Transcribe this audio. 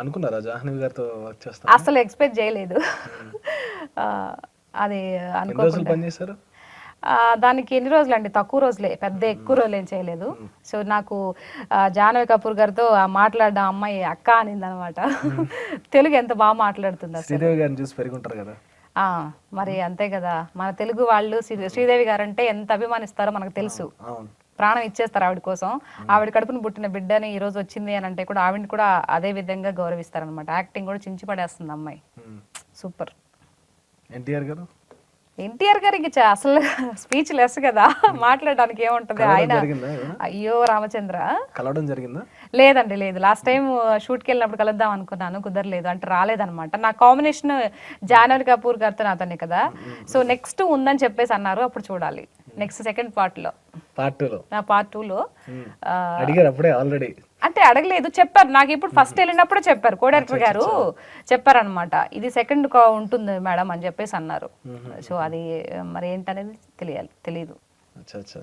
అనుకున్నారా జాహ్నవి గారితో వర్క్ చేస్తా? అసలు ఎక్స్పెక్ట్ చేయలేదు. ఆ, అది ఎన్ని రోజులు అనుకోకుండా. పని చేశారు? దానికి ఎన్ని రోజులు అండి, తక్కువ రోజులే, పెద్ద ఎక్కువ రోజులు ఏం చేయలేదు. సో నాకు జాహ్నవి కపూర్ గారితో మాట్లాడడం, అమ్మాయి అక్క అనింది అనమాట. తెలుగు ఎంత బాగా మాట్లాడుతుంది అసలు. శ్రీదేవి గారిని చూసి పెరుగుంటారు కదా. ఆ, మరి అంతే కదా, మన తెలుగు వాళ్ళు శ్రీదేవి గారు అంటే ఎంత అభిమానిస్తారో మనకు తెలుసు. అవును. ప్రాణం ఇచ్చేస్తారు ఆవిడ కోసం. ఆవిడ కడుపును పుట్టిన బిడ్డని ఈ రోజు వచ్చింది అని అంటే కూడా ఆవిడని కూడా అదే విధంగా గౌరవిస్తారనమాట. యాక్టింగ్ కూడా చించి పడేస్తుంది అమ్మాయి, సూపర్. ఎన్టీఆర్ గారు? ఎన్టీఆర్ గారు ఇంక అసలు స్పీచ్ లెస్ కదా, మాట్లాడడానికి ఏముంటది ఆయన. జరిగిందా ఏమైనా? అయ్యో రామచంద్ర, కలవడం జరిగిందా? లేదండి లేదు. లాస్ట్ టైం షూట్కి వెళ్ళినప్పుడు కలుద్దాం అనుకున్నాను, కుదరలేదు. అంటే రాలేదన్నమాట. నా కాంబినేషన్ జాహ్నవి కపూర్ గారితో నాతోనే కదా. సో నెక్స్ట్ ఉందని చెప్పేసి అన్నారు, అప్పుడు చూడాలి. నెక్స్ట్ సెకండ్ పార్ట్ లో, పార్ట్ 2లో. నా పార్ట్ 2లో అడిగారు అప్పుడే ఆల్రెడీ? అంటే అడగలేదు, చెప్పారు నాకు. ఇప్పుడు ఫస్ట్ వెళ్ళినప్పుడు చెప్పారు, కో డైరెక్టర్ గారు చెప్పారనమాట, ఇది సెకండ్ ఉంటుంది మేడం అని చెప్పేసి అన్నారు. సో అది మరి ఏంటనేది తెలియదు. అచ్చా అచ్చా.